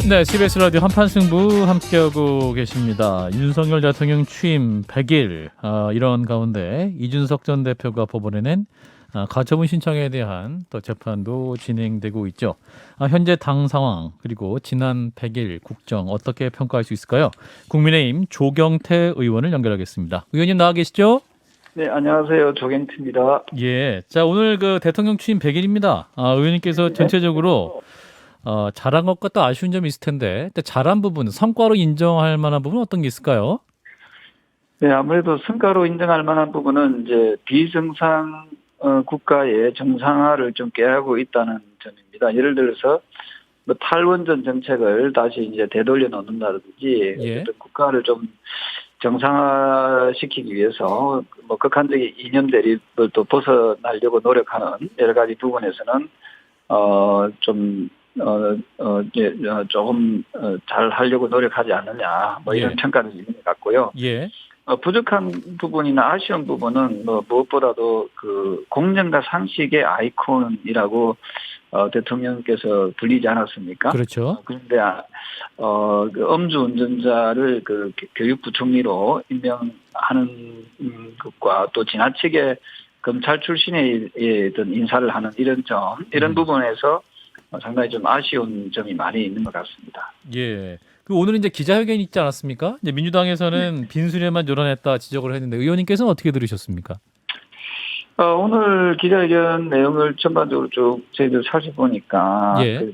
네, CBS 라디오 한판승부 함께하고 계십니다. 윤석열 대통령 취임 100일 이런 가운데 이준석 전 대표가 법원에 낸 가처분 신청에 대한 또 재판도 진행되고 있죠. 현재 당 상황 그리고 지난 100일 국정 어떻게 평가할 수 있을까요? 국민의힘 조경태 의원을 연결하겠습니다. 의원님 나와 계시죠? 네, 안녕하세요. 조경태입니다. 예, 자 오늘 그 대통령 취임 100일입니다. 의원님께서 전체적으로 잘한 것 같다 아쉬운 점이 있을 텐데 잘한 부분, 성과로 인정할 만한 부분은 어떤 게 있을까요? 네, 아무래도 성과로 인정할 만한 부분은 이제 비정상 국가의 정상화를 좀 깨하고 있다는 점입니다. 예를 들어서 뭐 탈원전 정책을 다시 이제 되돌려 놓는다든지 예. 국가를 좀 정상화시키기 위해서 뭐 극한적인 이념 대립을 또 벗어나려고 노력하는 여러 가지 부분에서는 조금 잘 하려고 노력하지 않느냐 뭐 이런 예. 평가는 있는 것 같고요. 예. 부족한 부분이나 아쉬운 부분은 뭐 무엇보다도 그 공정과 상식의 아이콘이라고 대통령께서 불리지 않았습니까? 그렇죠. 그런데 그 음주운전자를 그 교육부 총리로 임명하는 것과 또 지나치게 검찰 출신의 어떤 인사를 하는 이런 부분에서 상당히 좀 아쉬운 점이 많이 있는 것 같습니다. 예. 그 오늘은 이제 기자회견이 있지 않았습니까? 이제 민주당에서는 빈수레만 요란했다 지적을 했는데 의원님께서는 어떻게 들으셨습니까? 오늘 기자회견 내용을 전반적으로 쭉 저희들 살펴보니까 예.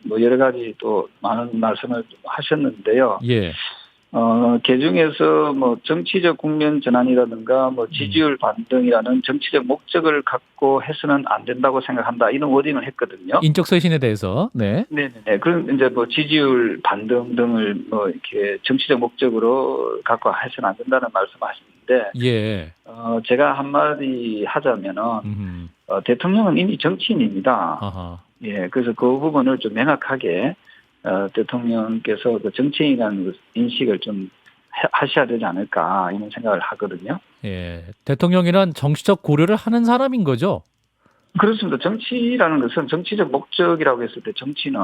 뭐 여러 가지 또 많은 말씀을 하셨는데요. 예. 개중에서 뭐 정치적 국면 전환이라든가 뭐 지지율 반등이라는 정치적 목적을 갖고 해서는 안 된다고 생각한다. 이런 워딩을 했거든요. 인적 쇄신에 대해서. 네. 네네네. 그런 이제 뭐 지지율 반등 등을 뭐 이렇게 정치적 목적으로 갖고 해서는 안 된다는 말씀하시는데, 예. 제가 한마디 하자면은 대통령은 이미 정치인입니다. 아하. 예. 그래서 그 부분을 좀 명확하게 대통령께서 그 정치인이라는 인식을 좀 하셔야 되지 않을까 이런 생각을 하거든요. 예. 대통령이란 정치적 고려를 하는 사람인 거죠? 그렇습니다. 정치라는 것은 정치적 목적이라고 했을 때 정치는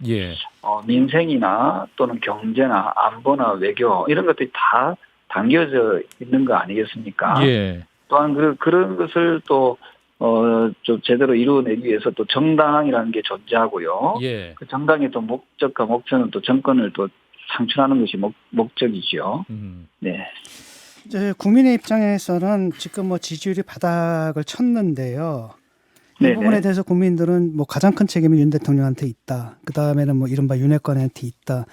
예. 민생이나 또는 경제나 안보나 외교 이런 것들이 다 담겨져 있는 거 아니겠습니까? 예. 또한 그런 것을 또 좀 제대로 이루어내기 위해서 또 정당이라는 게 존재하고요. 예. 그 정당의 또 목적과 목표는 또 정권을 또 창출하는 것이 목적이지요. 네. 이제 국민의 입장에서는 지금 뭐 지지율이 바닥을 쳤는데요. 이 네네. 부분에 대해서 국민들은 뭐 가장 큰 책임이 윤 대통령한테 있다. 그 다음에는 뭐 이른바 윤핵관한테 있다.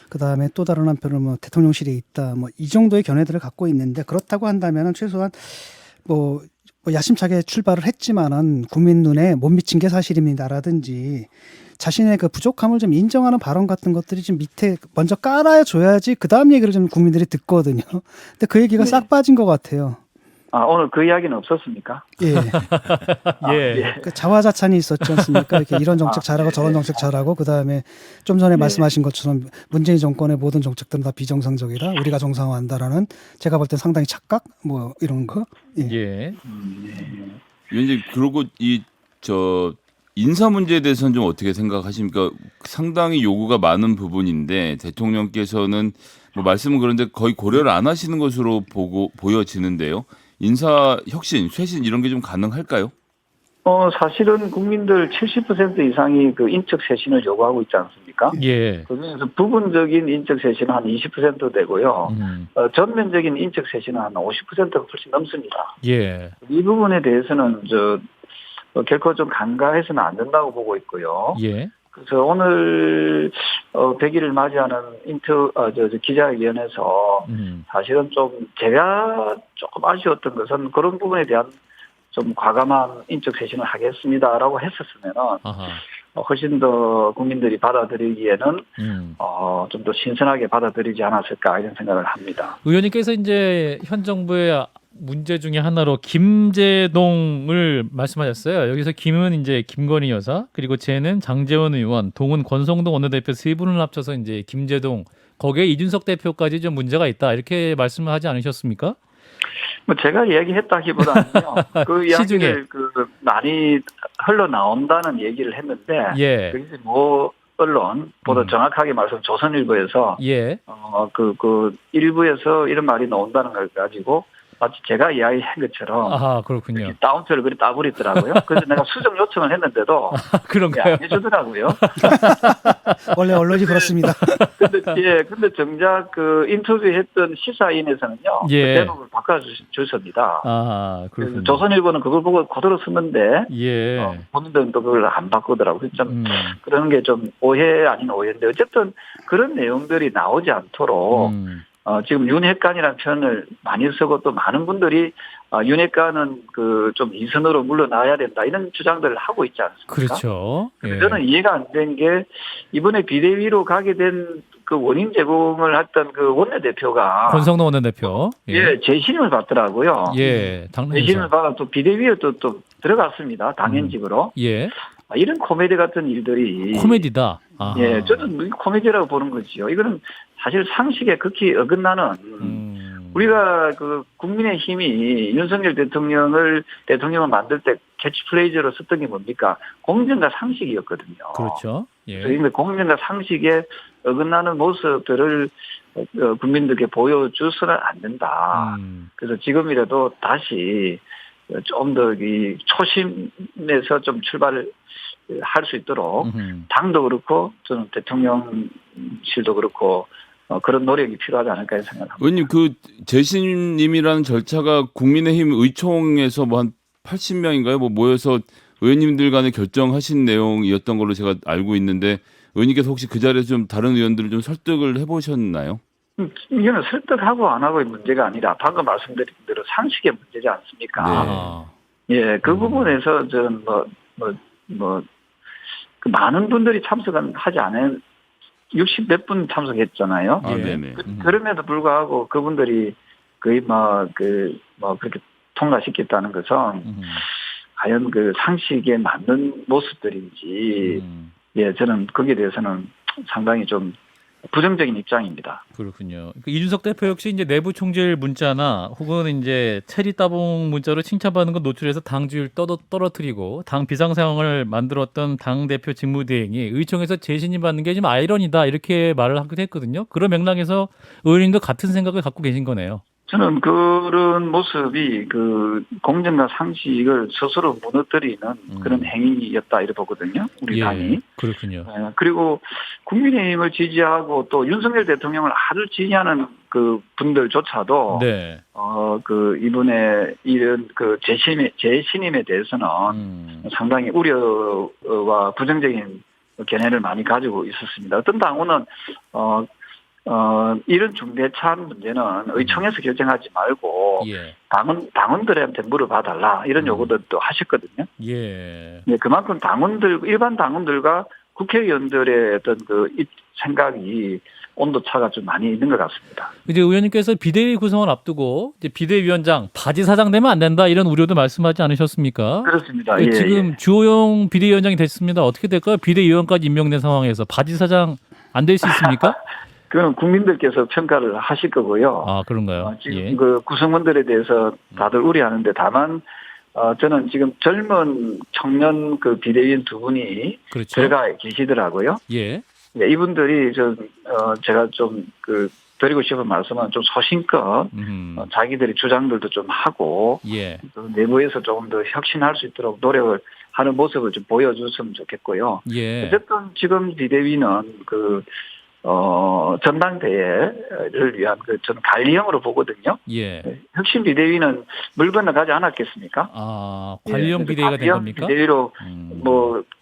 그 다음에 또 다른 한편으로 뭐 대통령실에 있다. 뭐 이 정도의 견해들을 갖고 있는데 그렇다고 한다면은 최소한 뭐 야심차게 출발을 했지만은 국민 눈에 못 미친 게 사실입니다라든지 자신의 그 부족함을 좀 인정하는 발언 같은 것들이 좀 밑에 먼저 깔아줘야지 그 다음 얘기를 좀 국민들이 듣거든요. 근데 그 얘기가 네. 싹 빠진 것 같아요. 오늘 그 이야기는 없었습니까? 예. 예. 그 자화자찬이 있었지 않습니까? 이렇게 이런 정책 잘하고 저런 정책 잘하고 그 다음에 좀 전에 말씀하신 것처럼 문재인 정권의 모든 정책들은 다 비정상적이다. 우리가 정상화한다라는 제가 볼 땐 상당히 착각 뭐 이런 거. 예. 예. 위원님 그러고 인사 문제에 대해서는 좀 어떻게 생각하십니까? 상당히 요구가 많은 부분인데 대통령께서는 뭐 말씀은 그런데 거의 고려를 안 하시는 것으로 보여지는데요. 인사 혁신, 쇄신 이런 게 좀 가능할까요? 사실은 국민들 70% 이상이 그 인적 쇄신을 요구하고 있지 않습니까? 예. 그중에서 부분적인 인적 쇄신은 한 20% 되고요. 전면적인 인적 쇄신은 한 50%가 훨씬 넘습니다. 예. 이 부분에 대해서는 결코 좀 간과해서는 안 된다고 보고 있고요. 예. 그래서 오늘 100일을 맞이하는 기자회견에서 사실은 좀 제가 조금 아쉬웠던 것은 그런 부분에 대한 좀 과감한 인적 쇄신을 하겠습니다라고 했었으면은 훨씬 더 국민들이 받아들이기에는 좀 더 신선하게 받아들이지 않았을까 이런 생각을 합니다. 의원님께서 이제 현 정부의 문제 중에 하나로 김제동을 말씀하셨어요. 여기서 김은 이제 김건희 여사, 그리고 제는 장제원 의원, 동은 권성동 원내대표 세 분을 합쳐서 이제 김제동. 거기에 이준석 대표까지 좀 문제가 있다. 이렇게 말씀을 하지 않으셨습니까? 뭐 제가 이야기했다기보다는요. 그 이야기를 많이 흘러나온다는 얘기를 했는데 예. 그게 뭐 언론, 보다 정확하게 말해서 조선일보에서 예. 일부에서 이런 말이 나온다는 걸 가지고 마치 제가 이야기한 것처럼 아하, 그렇군요. 다운표를 그리 따버리더라고요. 그래서 내가 수정 요청을 했는데도 그런가요? 안 해주더라고요. 원래 언론이 그렇습니다. 근데 정작 그 인터뷰했던 시사인에서는요. 예. 그 제목을 바꿔주셨습니다. 아, 그렇군요. 조선일보는 그걸 보고 그대로 쓰는데 예. 본인들은 또 그걸 안 바꾸더라고요. 좀 그런 게 좀 오해 아닌 오해인데 어쨌든 그런 내용들이 나오지 않도록 지금 윤핵관이라는 표현을 많이 쓰고 또 많은 분들이 윤핵관은 그 좀 이선으로 물러나야 된다 이런 주장들을 하고 있지 않습니까? 그렇죠. 예. 저는 이해가 안 된 게 이번에 비대위로 가게 된 그 원인 제공을 했던 그 원내대표가 권성동 원내대표. 예, 재신임을 받더라고요. 예, 재신임을 받아 또 비대위에 또 들어갔습니다. 당연직으로. 예. 이런 코미디 같은 일들이 코미디다. 아하. 예, 저는 코미디라고 보는 거지요. 이거는 사실 상식에 극히 어긋나는 우리가 그 국민의힘이 윤석열 대통령을 만들 때 캐치프레이즈로 썼던 게 뭡니까? 공정과 상식이었거든요. 그렇죠. 예. 그런데 공정과 상식에 어긋나는 모습들을 국민들께 보여줘서는 안 된다. 그래서 지금이라도 다시 좀 더 이 초심에서 좀 출발을 할 수 있도록 당도 그렇고 저는 대통령실도 그렇고 그런 노력이 필요하지 않을까 생각합니다. 의원님 그 재신임이라는 절차가 국민의힘 의총에서 뭐 한 80명인가요? 뭐 모여서 의원님들 간에 결정하신 내용이었던 걸로 제가 알고 있는데 의원님께서 혹시 그 자리에서 좀 다른 의원들을 좀 설득을 해보셨나요? 이거는 설득하고 안 하고의 문제가 아니라 방금 말씀드린 대로 상식의 문제지 않습니까? 네. 예, 그 부분에서 저는 그 많은 분들이 참석은 하지 않은 60 몇 분 참석했잖아요. 아, 네네. 그럼에도 불구하고 그분들이 거의 그렇게 통과시켰다는 것은 과연 그 상식에 맞는 모습들인지 예, 저는 거기에 대해서는 상당히 좀 부정적인 입장입니다. 그렇군요. 이준석 대표 역시 이제 내부 총질 문자나 혹은 이제 체리 따봉 문자로 칭찬받는 것 노출해서 당주를 떨어뜨리고 당 비상 상황을 만들었던 당 대표 직무대행이 의총에서 재신임 받는 게 좀 아이러니다 이렇게 말을 하기도 했거든요. 그런 맥락에서 의원님도 같은 생각을 갖고 계신 거네요. 저는 그런 모습이 그 공정과 상식을 스스로 무너뜨리는 그런 행위였다 이렇게 보거든요. 우리 당이. 그렇군요. 그리고 국민의힘을 지지하고 또 윤석열 대통령을 아주 지지하는 그 분들조차도 네. 이번에 이런 그 재신임에 대해서는 상당히 우려와 부정적인 견해를 많이 가지고 있었습니다. 어떤 당원은 이런 중대차한 문제는 의총에서 결정하지 말고 예. 당원들한테 물어봐달라 이런 요구도 하셨거든요. 예. 네, 그만큼 일반 당원들과 국회의원들의 어떤 그 생각이 온도차가 좀 많이 있는 것 같습니다. 이제 의원님께서 비대위 구성을 앞두고 이제 비대위원장 바지 사장 되면 안 된다 이런 우려도 말씀하지 않으셨습니까? 그렇습니다. 지금 주호영 비대위원장이 됐습니다. 어떻게 될까요? 비대위원까지 임명된 상황에서 바지 사장 안 될 수 있습니까? 그럼 국민들께서 평가를 하실 거고요. 아, 그런가요? 지금 그 구성원들에 대해서 다들 우려하는데 다만 저는 지금 젊은 청년 그 비대위원 두 분이 그렇죠. 들어가 계시더라고요. 예. 네, 이분들이 제가 좀 드리고 싶은 말씀은 좀 소신껏 자기들의 주장들도 좀 하고 예. 또 내부에서 조금 더 혁신할 수 있도록 노력을 하는 모습을 좀 보여줬으면 좋겠고요. 예. 어쨌든 지금 비대위는 전당대회를 위한 저는 관리형으로 보거든요. 예. 혁신 비대위는 물 건너가지 않았겠습니까? 아, 관리형 비대위가 된 겁니까? 비대위로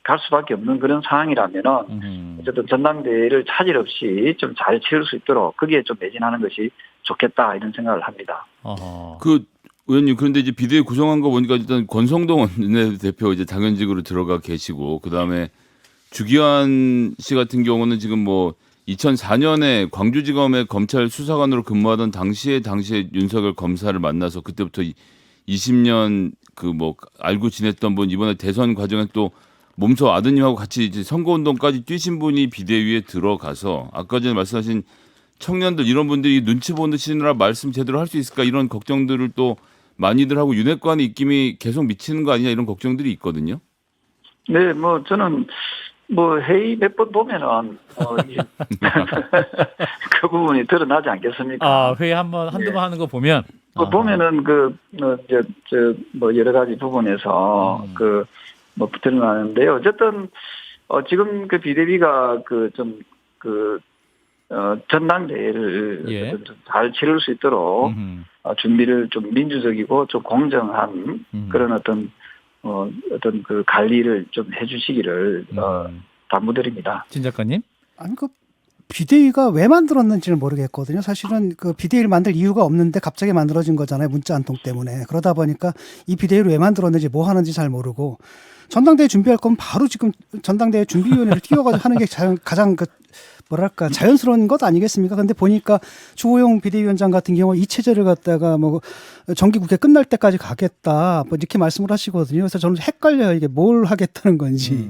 갈 수밖에 없는 그런 상황이라면은 어쨌든 전당대회를 차질 없이 좀 잘 치를 수 있도록 거기에 좀 매진하는 것이 좋겠다 이런 생각을 합니다. 의원님 그런데 이제 비대위 구성한 거 보니까 일단 권성동 원내대표 이제 당연직으로 들어가 계시고 그 다음에 주기환 씨 같은 경우는 지금 뭐 2004년에 광주지검의 검찰 수사관으로 근무하던 당시에 윤석열 검사를 만나서 그때부터 20년 알고 지냈던 분 이번에 대선 과정에 또 몸소 아드님하고 같이 이제 선거운동까지 뛰신 분이 비대위에 들어가서 아까 전에 말씀하신 청년들 이런 분들이 눈치 보시느라 말씀 제대로 할 수 있을까 이런 걱정들을 또 많이들 하고 윤핵관의 입김이 계속 미치는 거 아니냐 이런 걱정들이 있거든요. 네, 저는 뭐 회의 몇 번 보면은 이게 그 부분이 드러나지 않겠습니까? 아, 회의 한두 번 하는 거 보면 보면은 뭐 여러 가지 부분에서 뭐 드러나는데요. 어쨌든 지금 그 비대위가 전당대회를 예. 좀 잘 치를 수 있도록 준비를 좀 민주적이고 좀 공정한 그런 어떤 그 관리를 좀 해주시기를 당부드립니다. 진 작가님? 아니 그 비대위가 왜 만들었는지는 모르겠거든요. 사실은 그 비대위를 만들 이유가 없는데 갑자기 만들어진 거잖아요. 문자 한 통 때문에. 그러다 보니까 이 비대위를 왜 만들었는지 뭐 하는지 잘 모르고 전당대회 준비할 거면 바로 지금 전당대회 준비위원회를 띄워가지고 하는 게 가장 뭐랄까 자연스러운 것 아니겠습니까? 근데 보니까 주호영 비대위원장 같은 경우 이 체제를 갖다가 뭐 정기국회 끝날 때까지 가겠다 뭐 이렇게 말씀을 하시거든요. 그래서 저는 헷갈려요. 이게 뭘 하겠다는 건지.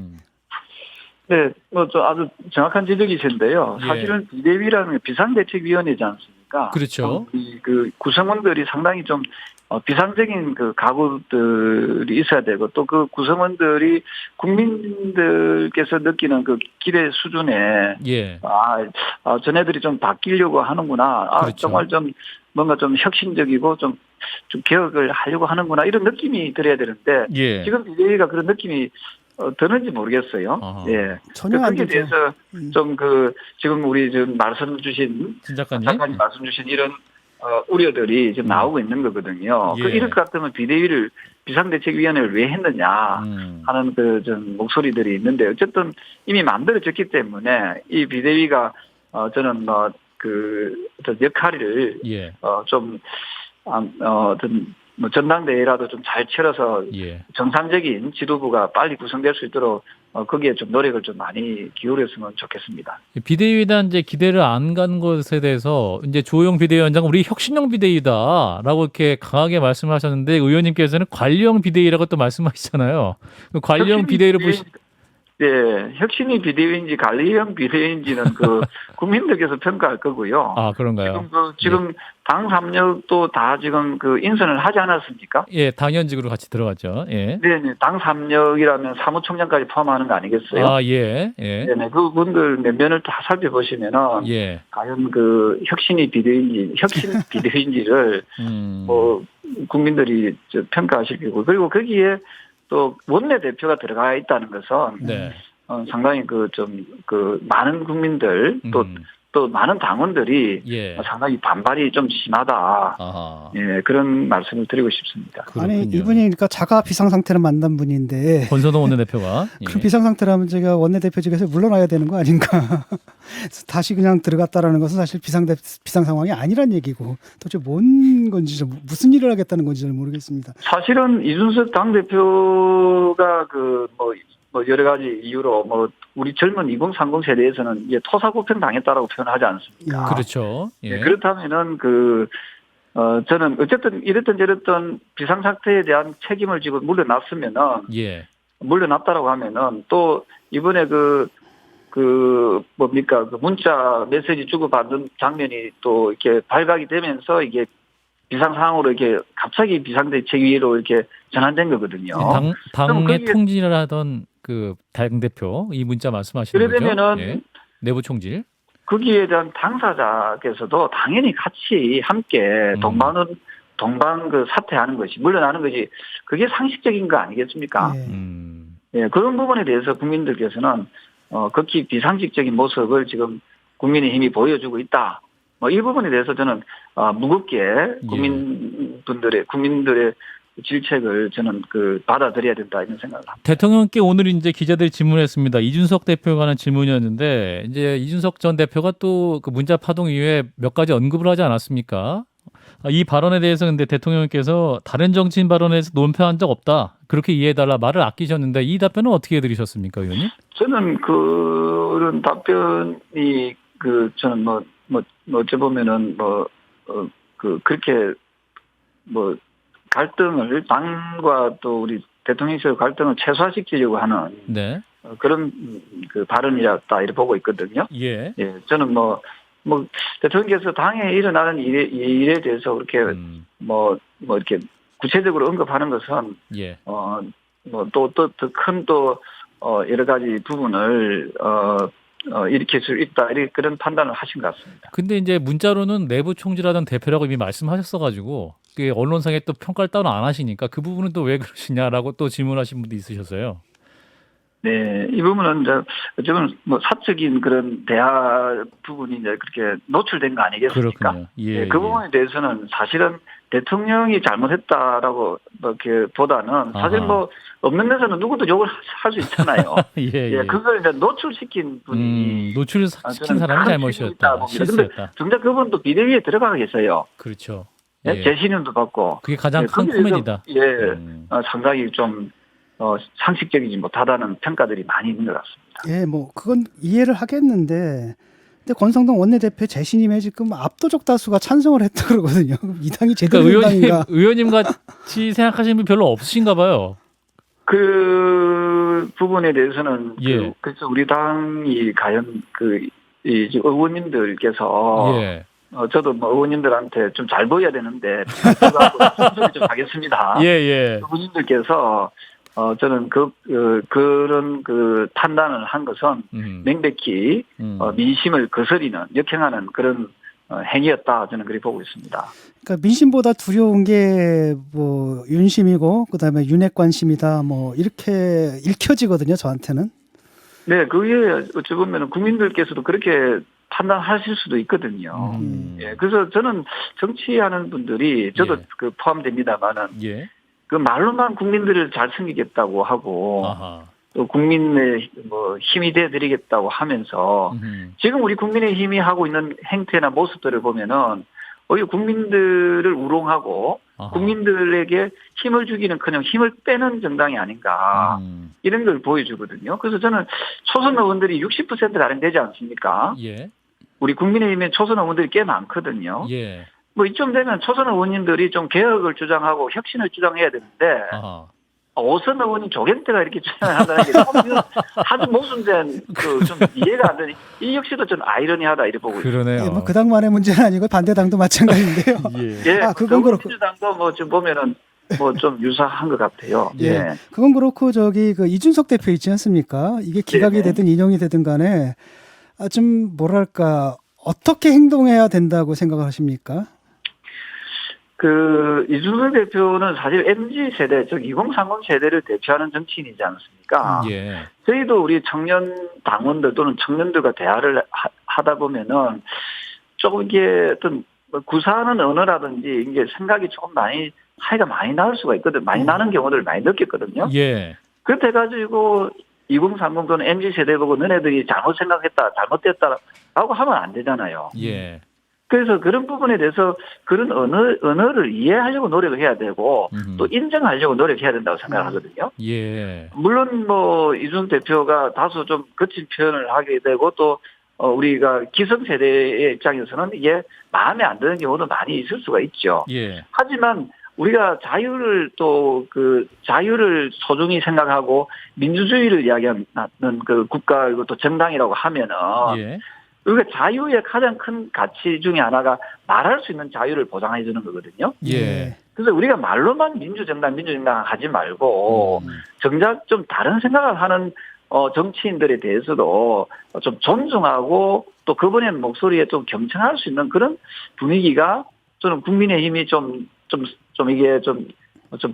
네, 뭐 아주 정확한 지적이신데요. 예. 사실은 비대위라는 게 비상대책위원회지 않습니까? 그렇죠. 그 구성원들이 상당히 좀 비상적인 그 각오들이 있어야 되고 또 그 구성원들이 국민들께서 느끼는 그 기대 수준에 예. 전애들이 좀 바뀌려고 하는구나. 그렇죠. 정말 좀 뭔가 좀 혁신적이고 좀 개혁을 하려고 하는구나 이런 느낌이 들어야 되는데 예. 지금 비대위가 그런 느낌이 드는지 모르겠어요. 아하. 예. 전혀 안 거기에 되죠. 대해서 좀 지금 우리 지금 말씀 주신 진 작가님? 작가님 말씀 주신 이런 우려들이 지금 나오고 있는 거거든요. 예. 이럴 것 같으면 비대위를 비상대책위원회를 왜 했느냐 하는 좀 목소리들이 있는데 어쨌든 이미 만들어졌기 때문에 이 비대위가 저는 어떤 역할을 예. 어떤 뭐 전당대회라도 좀 잘 치러서 예. 정상적인 지도부가 빨리 구성될 수 있도록 거기에 좀 노력을 좀 많이 기울였으면 좋겠습니다. 비대위단 이제 기대를 안 간 것에 대해서 이제 주호영 비대위원장은 우리 혁신형 비대위다라고 이렇게 강하게 말씀하셨는데 의원님께서는 관리형 비대위라고 또 말씀하시잖아요. 그 관리형 비대위를 네, 혁신이 비대위인지 관리형 비대위인지는 국민들께서 평가할 거고요. 아, 그런가요? 지금 당 3역도 다 지금 인선을 하지 않았습니까? 예, 당연직으로 같이 들어갔죠. 예. 네, 당 3역이라면 사무총장까지 포함하는 거 아니겠어요? 아, 예. 예. 네, 그분들 몇 면을 다 살펴보시면은 예. 과연 혁신이 비대위인지, 혁신 비대위인지를 뭐 국민들이 평가하실 거고 그리고 거기에 또 원내대표가 들어가 있다는 것은 네. 상당히 많은 국민들 또 많은 당원들이 예. 상당히 반발이 좀 심하다. 아하. 예, 그런 말씀을 드리고 싶습니다. 아니 그렇군요. 이분이 그러니까 자가 비상 상태를 만난 분인데 권선동 원내대표가 그 비상 상태라면 제가 원내대표직에서 물러나야 되는 거 아닌가? 다시 그냥 들어갔다라는 것은 사실 비상 상황이 아니란 얘기고 도대체 뭔 건지 무슨 일을 하겠다는 건지 잘 모르겠습니다. 사실은 이준석 당대표가 뭐 여러 가지 이유로 우리 젊은 2030 세대에서는 이제 토사구팽 당했다라고 표현하지 않습니까? 그렇죠. 예. 네, 그렇다면은 저는 어쨌든 이랬던 저랬던 비상사태에 대한 책임을 지금 물러났으면은 예. 물러났다라고 하면은 또 이번에 문자 메시지 주고받은 장면이 또 이렇게 발각이 되면서 이게 비상 상황으로 이렇게 갑자기 비상대책위로 이렇게 전환된 거거든요. 당의 통지를 하던 그 당대표 이 문자 말씀하시는 거죠? 그러면은 예. 내부 총질. 거기에 대한 당사자께서도 당연히 같이 함께 동반 사퇴하는 것이 물러나는 것이 그게 상식적인 거 아니겠습니까? 예, 그런 부분에 대해서 국민들께서는 극히 비상식적인 모습을 지금 국민의힘이 보여주고 있다. 이 부분에 대해서 저는 무겁게 국민들의 질책을 저는 받아들여야 된다 이런 생각을 합니다. 대통령께 오늘 이제 기자들이 질문했습니다. 이준석 대표에 관한 질문이었는데 이제 이준석 전 대표가 또 그 문자 파동 이후에 몇 가지 언급을 하지 않았습니까? 이 발언에 대해서 근데 대통령께서 다른 정치인 발언에서 논평한 적 없다. 그렇게 이해해달라 말을 아끼셨는데 이 답변은 어떻게 들으셨습니까, 의원님? 저는 그런 답변이 저는 어찌 보면은 그렇게 갈등을 당과 또 우리 대통령실의 갈등을 최소화시키려고 하는 네. 그런 발언이었다 이렇게 보고 있거든요. 예. 예, 저는 대통령께서 당에 일어나는 일에 대해서 그렇게 이렇게 구체적으로 언급하는 것은 예. 더 큰 여러 가지 부분을 일으킬 수 있다 이렇게 그런 판단을 하신 것 같습니다. 근데 이제 문자로는 내부 총질하던 대표라고 이미 말씀하셨어가지고 그 언론상에 또 평가를 따로 안 하시니까 그 부분은 또 왜 그러시냐라고 또 질문하신 분도 있으셨어요. 네, 이 부분은 이제 어쩌면 뭐 사적인 그런 대화 부분이 이제 그렇게 노출된 거 아니겠습니까? 그렇군요. 예, 네, 그 부분에 대해서는 사실은 대통령이 잘못했다라고 이렇게 보다는 사실 아하. 뭐 없는 데서는 누구도 욕을 할 수 있잖아요. 예. 그걸 이제 노출시킨 분이 노출시킨 사람이 잘못이었다. 실수였다. 정작 그분도 비대위에 들어가 계세요. 그렇죠. 예. 재신임도 받고. 그게 가장 큰 코미디다. 상당히 좀 상식적이지 못하다는 평가들이 많이 있는 것 같습니다. 예, 뭐 그건 이해를 하겠는데, 근데 권성동 원내대표 재신임에 지금 압도적 다수가 찬성을 했다 그러거든요. 이 당이 제대로 된 당인가? 의원님 같이 생각하시는 분 별로 없으신가 봐요. 그 부분에 대해서는 그래서 우리 당이 과연 이 의원님들께서 저도 뭐 의원님들한테 좀 잘 보여야 되는데 좀 하겠습니다. 의원님들께서 저는 그런 판단을 한 것은 명백히 민심을 거스리는 역행하는 그런 행위였다 저는 그렇게 보고 있습니다. 그러니까 민심보다 두려운 게 뭐 윤심이고 그다음에 윤핵관심이다 뭐 이렇게 읽혀지거든요 저한테는. 네, 그게 어찌 보면 국민들께서도 그렇게 판단하실 수도 있거든요. 그래서 저는 정치하는 분들이 저도 그 포함됩니다만은 그 말로만 국민들을 잘 섬기겠다고 하고 또 국민의 뭐 힘이 돼 드리겠다고 하면서 지금 우리 국민의힘이 하고 있는 행태나 모습들을 보면은 오히려 국민들을 우롱하고 국민들에게 힘을 주기는커녕 힘을 빼는 정당이 아닌가 이런 걸 보여주거든요. 그래서 저는 초선 의원들이 60%가량 되지 않습니까? 우리 국민의힘에 초선 의원들이 꽤 많거든요. 뭐 이쯤 되면 초선 의원님들이 좀 개혁을 주장하고 혁신을 주장해야 되는데 오선 의원이 조경태가 이렇게 주장을 한다는 게 아주 모순된 좀 이해가 안 되니 이 역시도 좀 아이러니하다 이렇게 보고 있습니다. 그러네요. 뭐 그 당만의 문제는 아니고 반대당도 마찬가지인데요. 그건 그렇고 민주당도 뭐 좀 보면은 뭐 좀 유사한 것 같아요. 그건 그렇고 그 이준석 대표 있지 않습니까? 이게 기각이 되든 인용이 되든 간에 좀 뭐랄까 어떻게 행동해야 된다고 생각하십니까? 이준석 대표는 사실 MZ세대, 즉 2030 세대를 대표하는 정치인이지 않습니까? 저희도 우리 청년 당원들 또는 청년들과 대화를 하다 보면은 조금 이게 어떤 구사하는 언어라든지 이게 생각이 조금 차이가 많이 나올 수가 있거든. 많이 나는 경우를 많이 느꼈거든요. 그렇게 해가지고 2030 또는 MZ세대 보고 너네들이 잘못 생각했다, 잘못됐다라고 하면 안 되잖아요. 그래서 그런 부분에 대해서 그런 언어를 이해하려고 노력을 해야 되고 또 인정하려고 노력해야 된다고 생각을 하거든요. 물론 뭐 이준석 대표가 다소 좀 거친 표현을 하게 되고 또 우리가 기성세대의 입장에서는 이게 마음에 안 드는 경우도 많이 있을 수가 있죠. 하지만 우리가 자유를 자유를 소중히 생각하고 민주주의를 이야기하는 그 국가 그리고 또 정당이라고 하면은 우리가 자유의 가장 큰 가치 중에 하나가 말할 수 있는 자유를 보장해 주는 거거든요. 그래서 우리가 말로만 민주정당 하지 말고 정작 좀 다른 생각을 하는 정치인들에 대해서도 좀 존중하고 또 그분의 목소리에 좀 경청할 수 있는 그런 분위기가 저는 국민의힘이 좀 이게 좀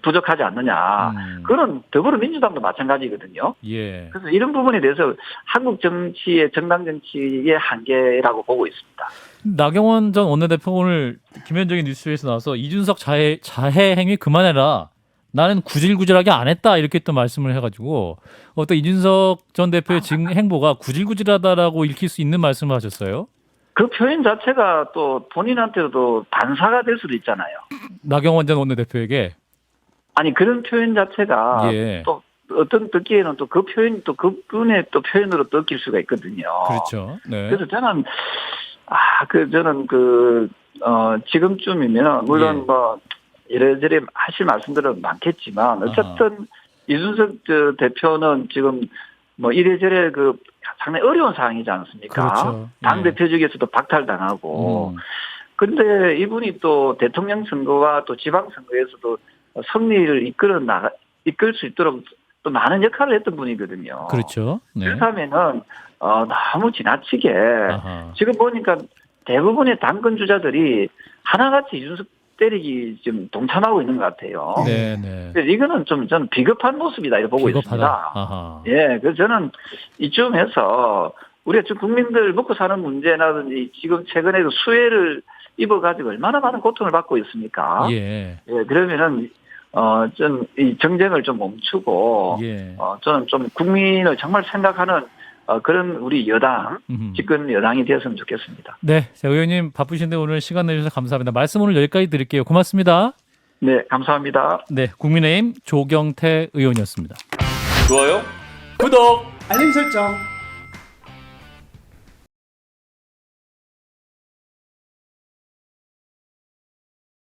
부족하지 않느냐. 그런 더불어민주당도 마찬가지거든요. 그래서 이런 부분에 대해서 한국 정치의 정당 정치의 한계라고 보고 있습니다. 나경원 전 원내대표 오늘 김현정의 뉴스에서 나와서 이준석 자해 행위 그만해라. 나는 구질구질하게 안 했다 이렇게 또 말씀을 해가지고 또 이준석 전 대표의 지금 행보가 구질구질하다라고 읽힐 수 있는 말씀을 하셨어요. 그 표현 자체가 또 본인한테도 반사가 될 수도 있잖아요. 나경원 전 원내대표에게. 아니 그런 표현 자체가 또 어떤 듣기에는 또 그 표현이 또 그분의 또 표현으로 느낄 수가 있거든요. 그렇죠. 그래서 저는 지금쯤이면 물론 뭐 이래저래 하실 말씀들은 많겠지만 어쨌든 이준석 대표는 지금 뭐 이래저래 상당히 어려운 상황이지 않습니까? 당 대표 중에서도 박탈당하고. 근데 이분이 또 대통령 선거와 또 지방 선거에서도 승리를 이끌 수 있도록 또 많은 역할을 했던 분이거든요. 그렇죠. 네. 그렇다면은 너무 지나치게 아하. 지금 보니까 대부분의 당권 주자들이 하나같이 이준석 때리기 좀 동참하고 있는 것 같아요. 네, 네. 그래서 이거는 좀 저는 비겁한 모습이다 이렇게 보고 비겁하다. 있습니다. 아하. 예, 그래서 저는 이쯤에서 우리가 지금 국민들 먹고 사는 문제라든지 지금 최근에도 수해를 입어가지고 얼마나 많은 고통을 받고 있습니까? 예. 예, 그러면은 좀 이 정쟁을 좀 멈추고 예. 저는 좀 국민을 정말 생각하는 그런 우리 여당 집권 여당이 되었으면 좋겠습니다. 네, 자, 의원님 바쁘신데 오늘 시간 내주셔서 감사합니다. 말씀 오늘 여기까지 드릴게요. 고맙습니다. 네, 감사합니다. 네, 국민의힘 조경태 의원이었습니다. 좋아요. 구독. 알림 설정.